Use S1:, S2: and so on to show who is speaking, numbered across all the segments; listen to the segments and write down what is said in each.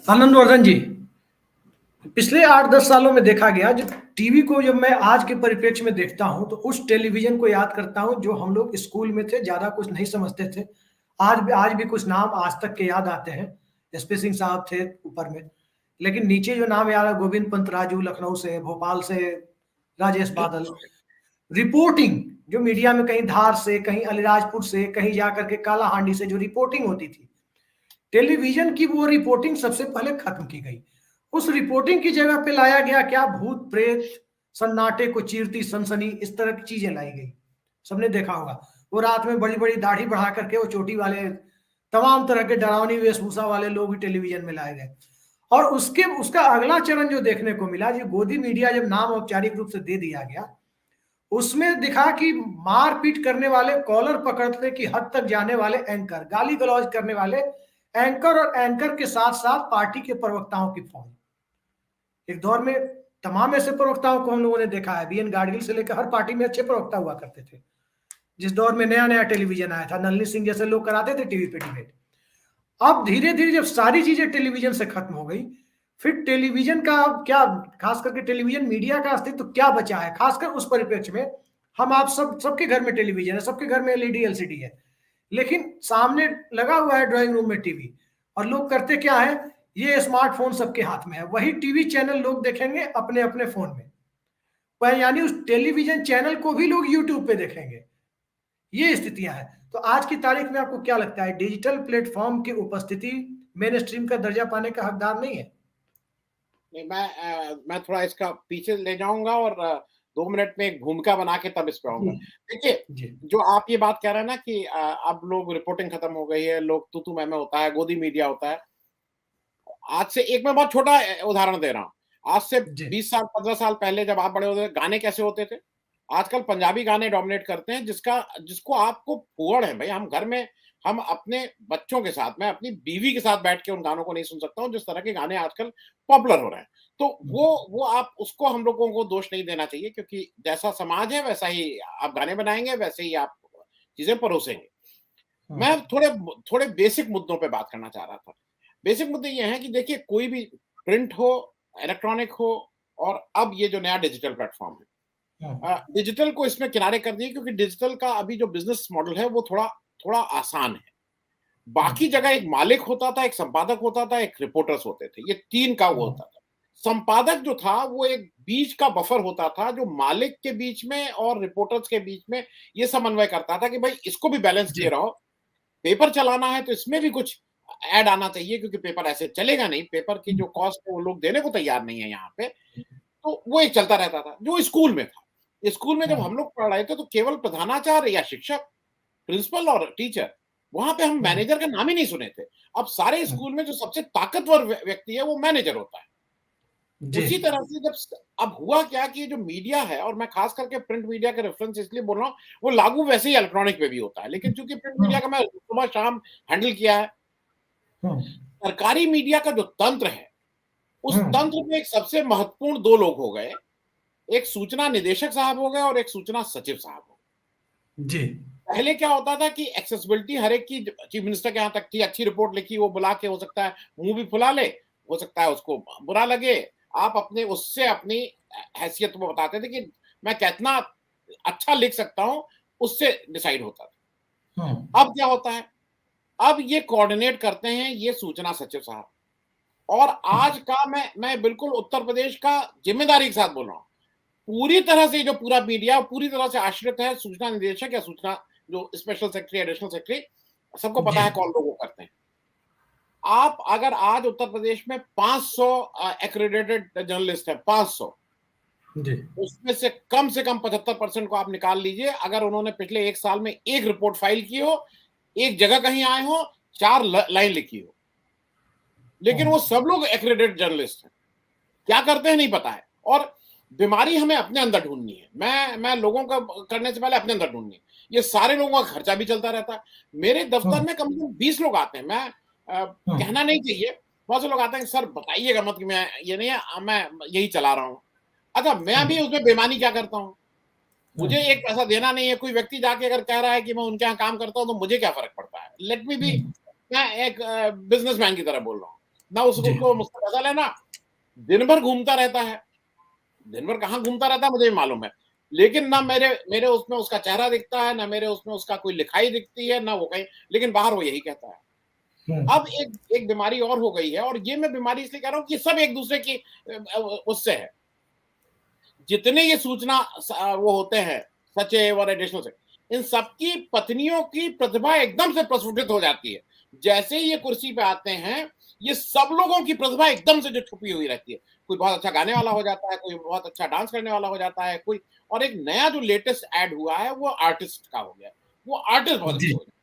S1: आनंद वर्धन जी, पिछले 8-10 सालों में देखा गया जब टीवी को जब मैं आज के परिप्रेक्ष्य में देखता हूं तो उस टेलीविजन को याद करता हूं जो हम लोग स्कूल में थे, ज्यादा कुछ नहीं समझते थे। आज भी कुछ नाम आज तक के याद आते हैं। एसपी सिंह साहब थे ऊपर में, लेकिन नीचे जो नाम याद है, गोविंद पंत राजू लखनऊ से, भोपाल से राजेश बादल। रिपोर्टिंग जो मीडिया में कहीं धार से, कहीं अलीराजपुर से, कहीं जाकर के कालाहांडी से जो रिपोर्टिंग होती थी, टेलीविजन की वो रिपोर्टिंग सबसे पहले खत्म की गई। उस रिपोर्टिंग की जगह पे लाया गया क्या, भूत प्रेत, सन्नाटे को चीरती सनसनी, इस तरह की चीजें लाई गई। सबने देखा होगा, वो रात में बड़ी बड़ी दाढ़ी बढ़ा करके वो चोटी वाले, तमाम तरह के डरावनी वेशभूषा वाले लोग भी टेलीविजन में लाए गए। और उसका अगला चरण जो देखने को मिला, जो गोदी मीडिया जब नाम औपचारिक रूप से दे दिया गया, उसमें दिखा कि मारपीट करने वाले, कॉलर पकड़ने की हद तक जाने वाले एंकर, गाली गलौज करने वाले एंकर, और एंकर के साथ साथ पार्टी के प्रवक्ताओं की फौज। एक दौर में तमाम ऐसे प्रवक्ताओं को हम लोगों ने देखा है, बीएन गाडगिल से लेकर हर पार्टी में अच्छे प्रवक्ता हुआ करते थे। जिस दौर में नया नया टेलीविजन आया था, नलनी सिंह जैसे लोग कराते थे टीवी पे डिबेट। अब धीरे धीरे जब सारी चीजें टेलीविजन से खत्म हो गई, फिर टेलीविजन का क्या, खास करके टेलीविजन मीडिया का अस्तित्व तो क्या बचा है, खासकर उस परिप्रेक्ष्य में। हम आप सबके घर में टेलीविजन है, सबके घर में एलईडी एलसीडी है, लेकिन सामने लगा हुआ है ड्राइंग रूम में टीवी, और लोग करते क्या है, ये स्मार्टफोन सबके हाथ में है, वही टीवी चैनल लोग देखेंगे अपने अपने फोन में, यानी उस टेलीविजन चैनल को भी लोग यूट्यूब पे देखेंगे। ये स्थितियां हैं। तो आज की तारीख में आपको क्या लगता है, डिजिटल प्लेटफॉर्म की उपस्थिति मेन स्ट्रीम का दर्जा पाने का हकदार नहीं है?
S2: नहीं, मैं थोड़ा इसका पीछे ले जाऊंगा और 2 मिनट में एक भूमिका बना के तब इस पे आऊंगा। देखिए,
S1: जी।
S2: जो आप ये बात कह रहे हैं ना कि अब लोग रिपोर्टिंग खत्म हो गई है, लोग तू मैं होता है, गोदी मीडिया होता है। आज से एक मैं बहुत छोटा उदाहरण दे रहा हूँ। आज से
S1: जी।
S2: 20 साल 15 साल पहले जब आप बड़े होते थे, गाने कैसे होते थे? आजकल पंजाबी गाने डोमिनेट करते हैं, जिसको आपको फुहड़ है भाई। हम घर में हम अपने बच्चों के साथ, मैं अपनी बीवी के साथ बैठ के उन गानों को नहीं सुन सकता हूँ, जिस तरह के गाने आजकल पॉपुलर हो रहे हैं। तो वो आप उसको, हम लोगों को दोष नहीं देना चाहिए, क्योंकि जैसा समाज है वैसा ही आप गाने बनाएँगे, वैसे ही आप चीज़ें परोसेंगे। मैं थोड़े थोड़े बेसिक मुद्दों पे बात करना चाह रहा था। बेसिक मुद्दे ये हैं कि देखिए, कोई भी प्रिंट हो, इलेक्ट्रॉनिक हो, और अब ये जो नया डिजिटल प्लेटफ़ॉर्म है, डिजिटल को इसमें किनारे कर दिए, क्योंकि डिजिटल का अभी जो बिज़नेस मॉडल है वो थोड़ा थोड़ा आसान है। बाकी जगह एक मालिक होता था, एक संपादक होता था, एक रिपोर्टर्स होते थे। ये 3 का वो होता था। संपादक जो था वो एक बीच का बफर होता था, जो मालिक के बीच में और रिपोर्टर्स के बीच में ये समन्वय करता था कि भाई इसको भी बैलेंस किए
S1: जी।
S2: रहो। पेपर चलाना है तो इसमें भी कुछ ऐड आना चाहिए, क्योंकि पेपर ऐसे चलेगा नहीं। पेपर की जो कॉस्ट है वो लोग देने को तैयार नहीं है यहाँ पे। तो वो एक चलता रहता था, जो स्कूल में था। स्कूल में जब हम लोग पढ़ रहे थे तो केवल प्रधानाचार्य या शिक्षक, प्रिंसिपल और टीचर, वहाँ पे हम मैनेजर का नाम ही नहीं सुने थे। अब सारे स्कूल में जो सबसे ताकतवर व्यक्ति है वो मैनेजर होता है।
S1: जी।
S2: उसी तरह से अब हुआ क्या कि जो मीडिया है, और मैं खास करके प्रिंट मीडिया के रेफरेंस इसलिए बोल रहा हूँ, वो लागू वैसे ही इलेक्ट्रॉनिक पे भी होता है। लेकिन चूंकि प्रिंट मीडिया का मैं सुबह शाम हैंडल किया है, सरकारी मीडिया का जो तंत्र है, उस तंत्र में एक सबसे महत्वपूर्ण 2 लोग हो गए। एक सूचना निदेशक साहब हो गए और एक सूचना सचिव साहब हो गए।
S1: जी।
S2: पहले क्या होता था कि एक्सेसिबिलिटी हर एक की चीफ मिनिस्टर के यहाँ तक थी। अच्छी रिपोर्ट लिखी, वो बुला के, हो सकता है मुंह भी फुला ले, हो सकता है उसको बुरा लगे, आप अपने उससे अपनी हैसियत को बताते थे कि मैं कितना अच्छा लिख सकता हूं, उससे डिसाइड होता था। अब क्या होता है, अब ये कोऑर्डिनेट करते हैं ये सूचना सचिव साहब। और आज का मैं बिल्कुल उत्तर प्रदेश का जिम्मेदारी के साथ बोल रहा हूँ, पूरी तरह से जो पूरा मीडिया पूरी तरह से आश्रित है सूचना निदेशक या सूचना जो स्पेशल सेक्रेटरी, एडिशनल सेक्रेटरी, सबको पता है कौन लोगों करते हैं। आप अगर आज उत्तर प्रदेश में 500 एक्रेडिटेड जर्नलिस्ट है, 500,
S1: जी।
S2: उसमें से कम 75% को आप निकाल लीजिए, अगर उन्होंने पिछले 1 साल में एक रिपोर्ट फाइल की हो, एक जगह कहीं आए हो, 4 लाइन लिखी हो। लेकिन वो सब लोग एक्रेडिटेड जर्नलिस्ट हैं। क्या करते हैं नहीं पता है। और बीमारी हमें अपने अंदर ढूंढनी है। मैं लोगों का करने से पहले अपने अंदर ढूंढनी है। ये सारे लोगों का खर्चा भी चलता रहता है। मेरे दफ्तर में कम से कम 20 लोग आते हैं। मैं कहना नहीं चाहिए, बहुत से लोग आते हैं, सर बताइएगा मत कि मैं ये नहीं है, मैं यही चला रहा हूँ। अच्छा, मैं भी उसमें बेईमानी क्या करता हूँ, मुझे एक पैसा देना नहीं है। कोई व्यक्ति जाके अगर कह रहा है कि मैं उनके यहाँ काम करता हूँ, तो मुझे क्या फर्क पड़ता है। लेट मी बी, मैं एक बिजनेसमैन की तरह बोल रहा हूँ। ना उसको मुझसे पैसा लेना, दिन भर घूमता रहता है, दिन भर कहाँ घूमता रहता है मुझे भी मालूम है, लेकिन ना मेरे मेरे उसमें उसका चेहरा दिखता है, ना मेरे उसमें उसका कोई लिखाई दिखती है, ना वो कहीं, लेकिन बाहर वो यही कहता है। अब एक एक बीमारी और हो गई है, और ये मैं बीमारी इसलिए कह रहा हूँ कि सब एक दूसरे की उससे है। जितने ये सूचना वो होते हैं सचिव और एडिशनल से, इन सबकी पत्नियों की प्रतिभा एकदम से प्रस्फुटित हो जाती है। जैसे ही ये कुर्सी पे आते हैं, ये सब लोगों की प्रतिभा एकदम से जो छुपी हुई रहती है, कोई बहुत अच्छा गाने वाला हो जाता है, कोई बहुत अच्छा डांस करने वाला हो जाता है, कोई, और एक नया जो लेटेस्ट ऐड हुआ है वो आर्टिस्ट का हो गया, वो आर्टिस्ट बहुत अच्छे हो जाए।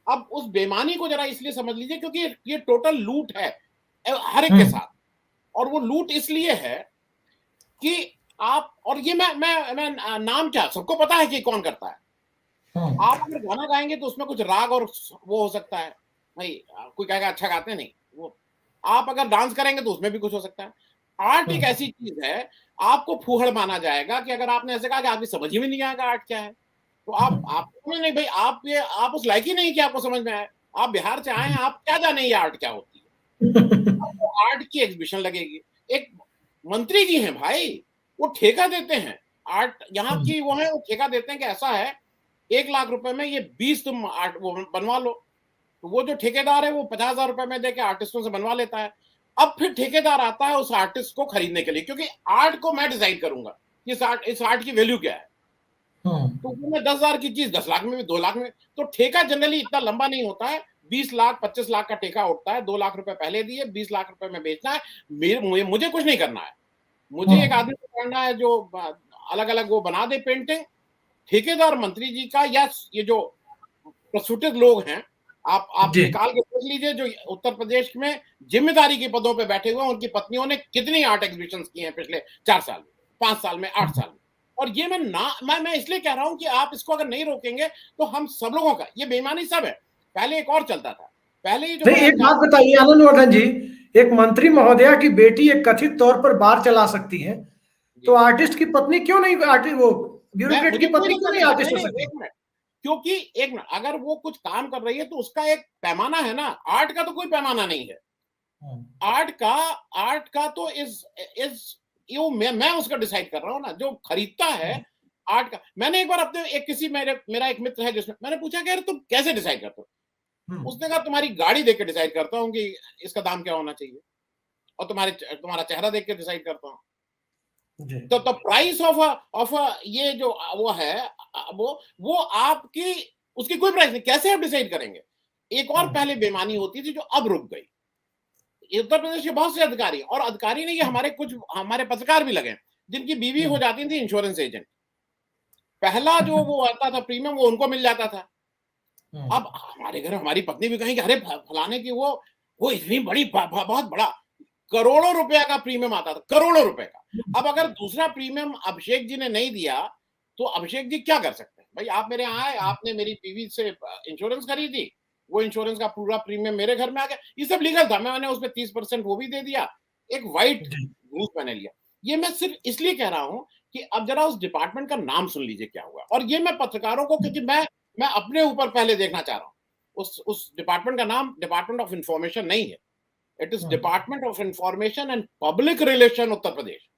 S2: अब उस बेईमानी को जरा इसलिए समझ लीजिए क्योंकि ये टोटल लूट है हर एक के साथ, और वो लूट इसलिए है कि आप, और ये मैं नाम क्या सबको पता है कि कौन करता है। आप अगर गाना गाएंगे तो उसमें कुछ राग और वो हो सकता है, भाई कोई कहेगा अच्छा गाते नहीं वो, आप अगर डांस करेंगे तो उसमें भी कुछ हो सकता है। आर्ट एक ऐसी चीज है, आपको फूहड़ माना जाएगा कि अगर आपने ऐसे कहा कि आपकी समझ ही में नहीं आएगा आर्ट क्या है, तो आप नहीं भाई, आप उस लायक ही नहीं कि आपको समझ में आए। आप बिहार से आए हैं, आप क्या जाने ये आर्ट क्या होती है। आपको आर्ट की एग्जीबिशन लगेगी, एक मंत्री जी हैं भाई, वो ठेका देते हैं आर्ट, यहाँ की वो है, वो ठेका देते हैं कि ऐसा है 1 लाख रुपए में ये 20 तुम आर्ट वो बनवा लो, तो वो जो ठेकेदार है वो 50,000 रुपए में देके आर्टिस्टों से बनवा लेता है। अब फिर ठेकेदार आता है उस आर्टिस्ट को खरीदने के लिए, क्योंकि आर्ट को मैं डिसाइड करूंगा कि इस आर्ट की वैल्यू क्या है। तो वो मैं 10,000 की चीज 10 लाख में भी 2 लाख में, तो ठेका जनरली इतना लंबा नहीं होता है, 20 लाख 25 लाख का ठेका उठता है, 2 लाख रुपए पहले दिए, 20 लाख रुपए में बेचना है। मुझे कुछ नहीं करना है, मुझे एक आदमी को करना है जो अलग अलग वो बना दे पेंटिंग। ठेकेदार मंत्री जी का, या ये जो प्रस्फुटित लोग हैं, आप निकाल के देख लीजिए जो उत्तर प्रदेश में जिम्मेदारी के पदों पे बैठे हुए हैं, उनकी पत्नियों ने कितनी आर्ट एग्जीबिशन की हैं पिछले 4 साल में, 5 साल में, 8 साल में। और ये मैं इसलिए कह रहा हूं कि आप इसको अगर नहीं रोकेंगे तो हम सब लोगों का ये बेईमानी सब है। पहले एक और चलता था, पहले ये जो
S1: एक बात बताइए आनंदवर्धन जी, एक मंत्री महोदया की बेटी एक कथित तौर पर बार चला सकती है, तो आर्टिस्ट की पत्नी क्यों नहीं, वो ब्यूरोक्रेट की पत्नी क्यों नहीं आर्टिस्ट हो सकती?
S2: क्योंकि एक मिनट, अगर वो कुछ काम कर रही है तो उसका एक पैमाना है ना, आर्ट का तो कोई पैमाना नहीं है। आर्ट का तो इज यू मैं उसका डिसाइड कर रहा हूं ना, जो खरीदता है आर्ट का। मैंने एक बार अपने एक किसी मेरा एक मित्र है जिसमें मैंने पूछा कि यार तुम कैसे डिसाइड करते हो, उसने कहा तुम्हारी गाड़ी देख के डिसाइड करता हूँ कि इसका दाम क्या होना चाहिए, और तुम्हारा चेहरा देख के डिसाइड करता हूँ। तो प्राइस ऑफ ये जो वो है, वो आपकी उसकी कोई प्राइस नहीं, कैसे आप डिसाइड करेंगे। एक और पहले बेईमानी होती थी जो अब रुक गई। उत्तर प्रदेश के बहुत से अधिकारी, और अधिकारी नहीं, हमारे पत्रकार भी लगे जिनकी बीवी हो जाती थी इंश्योरेंस एजेंट। पहला जो वो आता था प्रीमियम वो उनको मिल जाता था। अब हमारे घर हमारी पत्नी भी कहेंगे अरे फलाने की वो इतनी बड़ी बहुत बड़ा करोड़ों रुपया का प्रीमियम आता था, करोड़ों रुपए का। अब अगर दूसरा प्रीमियम अभिषेक जी ने नहीं दिया तो अभिषेक जी क्या कर सकते हैं। भाई आप मेरे यहाँ आए, आपने मेरी बीवी से इंश्योरेंस खरीदी, वो इंश्योरेंस का पूरा प्रीमियम मेरे घर में आ गया, ये सब लीगल था, मैंने उसमें 30% वो भी दे दिया, एक व्हाइट रूल्स मैंने लिया। ये मैं सिर्फ इसलिए कह रहा हूं कि अब जरा उस डिपार्टमेंट का नाम सुन लीजिए क्या हुआ। और ये मैं पत्रकारों को, क्योंकि मैं अपने ऊपर पहले देखना चाह रहा हूं। उस डिपार्टमेंट का नाम डिपार्टमेंट ऑफ इंफॉर्मेशन नहीं है, it is department of information and public relation Uttar Pradesh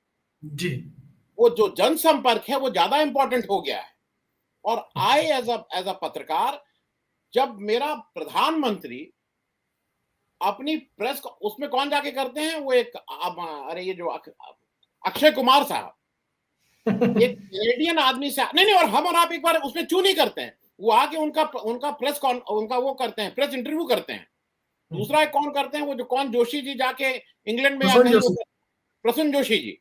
S2: जी। वो जो जनसंपर्क है वो ज्यादा इंपॉर्टेंट हो गया है। और आई एज अ पत्रकार, जब मेरा प्रधानमंत्री अपनी प्रेस उसमें कौन जाके करते हैं, वो एक अरे ये जो अक्षय कुमार साहब एक कैनेडियन आदमी से नहीं, और हम और आप एक बार उसमें क्यों नहीं करते हैं, वो आके उनका उनका वो करते हैं, प्रेस इंटरव्यू करते हैं। दूसरा एक कौन करते हैं, वो जो कौन जोशी जी जाके इंग्लैंड में या कहीं, प्रसून जोशी जी।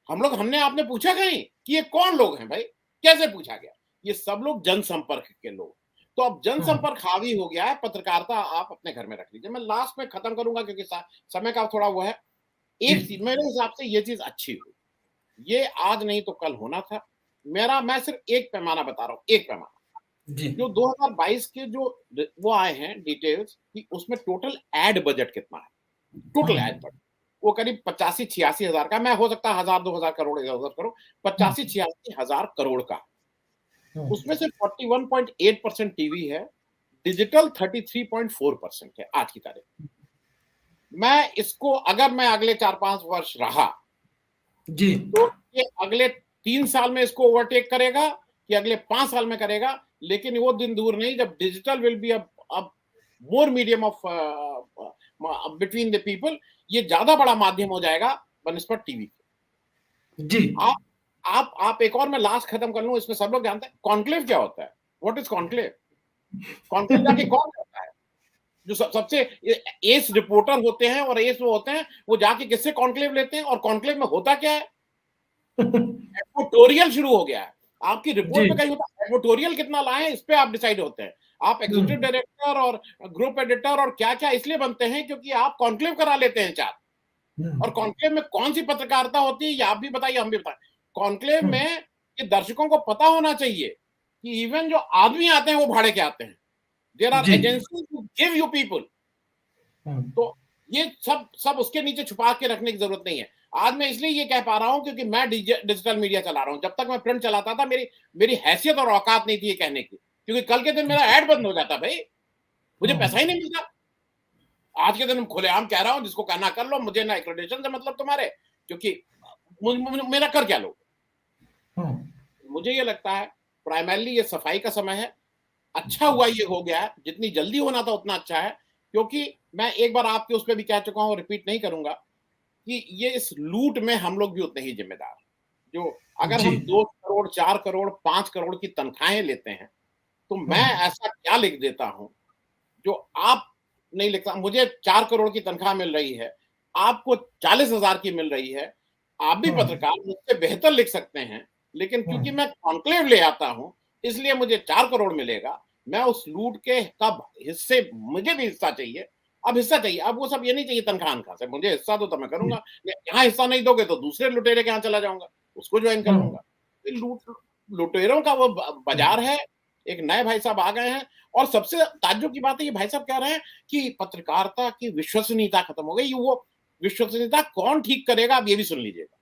S2: हमने आपने पूछा कहीं कि ये कौन लोग हैं भाई, कैसे पूछा गया। ये सब लोग जनसंपर्क के लोग। तो अब जनसंपर्क हावी हो गया है, पत्रकारिता आप अपने घर में रख लीजिए। मैं लास्ट में खत्म करूंगा क्योंकि समय का थोड़ा वो है। एक चीज मेरे हिसाब से ये चीज अच्छी हुई, ये आज नहीं तो कल होना था। मैं सिर्फ एक पैमाना बता रहा हूँ, एक पैमाना जो 2022 के जो वो आए हैं डिटेल्स कि उसमें टोटल एड बजट कितना है, टोटल एड बजट वो करीब 85-86 हजार का, मैं हो सकता है 1,000-2,000 करोड़ इधर उधर करो, 85-86 हजार करोड़ का। उसमें से 41.8% टीवी है, डिजिटल 33.4% है आज की तारीख। मैं इसको अगर मैं अगले 4-5 वर्ष रहा
S1: जी,
S2: तो ये अगले 3 साल में इसको ओवरटेक करेगा कि अगले 5 साल में करेगा, लेकिन वो दिन दूर नहीं जब digital will be a more medium of between the people, ये ज़्यादा बड़ा माध्यम हो जाएगा बनिस्बत टीवी के।
S1: जी,
S2: आप आप एक और मैं लास्ट खत्म कर लूँ, इसमें सब लोग जानते हैं कॉन्क्लेव क्या होता है? What is conclave? कॉन्क्लेव जाके कौन करता है? जो सबसे एस रिपोर्टर होते हैं और एस वो होते हैं, वो जाके किससे कॉन्क्लेव लेते हैं और कॉन्क्लेव में होता क्या है? एडवर्टोरियल शुरू हो गया है। आपकी
S1: जी,
S2: रिपोर्ट में कहीं होता है एडवर्टोरियल कितना लाए हैं, इस पे आप डिसाइड होते हैं। आप एग्जीक्यूटिव
S1: हुँ,
S2: डायरेक्टर और ग्रुप एडिटर और क्या-क्या इसलिए बनते हैं क्योंकि आप कॉन्क्लेव करा लेते हैं 4
S1: हुँ,
S2: और कॉन्क्लेव में कौन-सी पत्रकारिता होती है, ये आप भी बताइए, हम भी बताएँ। कॉन्क्लेव
S1: हुँ,
S2: में ये दर्शकों को पता होना चाहिए कि इवन जो आदमी आते हैं, वो भाड़े के आते हैं। देयर आर
S1: जी,
S2: agencies who give you people.
S1: हुँ,
S2: तो ये सब सब उसके नीचे छुपा के रखने की जरूरत नहीं है। आज मैं इसलिए ये कह पा रहा हूं क्योंकि मैं डिजिटल मीडिया चला रहा हूं। जब तक मैं प्रिंट चलाता था मेरी मेरी हैसियत और औकात नहीं थी ये कहने की, क्योंकि कल के दिन मेरा ऐड बंद हो जाता भाई, मुझे
S1: हुँ,
S2: पैसा ही नहीं मिलता। आज के दिन मैं खुलेआम कह रहा हूं, जिसको कहना कर लो, मुझे ना एक्रेडिटेशन से मतलब तुम्हारे, क्योंकि मेरा कर क्या लो।
S1: हुँ,
S2: मुझे ये लगता है प्राइमरली ये सफाई का समय है। अच्छा हुआ ये हो गया है, जितनी जल्दी होना था उतना अच्छा है, क्योंकि मैं एक बार आपके उस पे भी कह चुका हूं, रिपीट नहीं करूंगा कि ये इस लूट में हम लोग भी उतने ही जिम्मेदार हैं। जो अगर
S1: जी,
S2: हम 2 करोड़, 4 करोड़, 5 करोड़ की तनख्वाहें लेते हैं, तो
S1: हुँ,
S2: मैं ऐसा क्या लिख देता हूं, जो आप नहीं लिखता। मुझे 4 करोड़ की तनख्वाह मिल रही है, आपको 40,000 की मिल रही है, आप भी
S1: हुँ,
S2: पत्रकार मुझसे बेहतर लिख सकते हैं, लेकिन
S1: हुँ,
S2: क्योंकि मैं कॉन्क्लेव ले आता हूं, इसलिए मुझे 4 करोड़ मिलेगा। मैं उस लूट के कब हिस्से, मुझे भी हिस्सा चाहिए। अब हिस्सा चाहिए, अब वो सब ये नहीं चाहिए तनख्वाह से, मुझे हिस्सा दो तो मैं
S1: जी,
S2: करूँगा। यहाँ हिस्सा नहीं दोगे तो दूसरे लुटेरे के यहाँ चला जाऊँगा, उसको जॉइन कर
S1: हुँ,
S2: लूँगा। ये लुटेरों का वो
S1: हुँ,
S2: बाज़ार है। एक नए भाई साहब आ गए हैं और सबसे ताज्जुब की बात है, ये भाई साहब कह रहे हैं कि पत्रकारिता की विश्वसनीयता खत्म हो गई। वो विश्वसनीयता कौन ठीक करेगा, आप ये भी सुन लीजिएगा।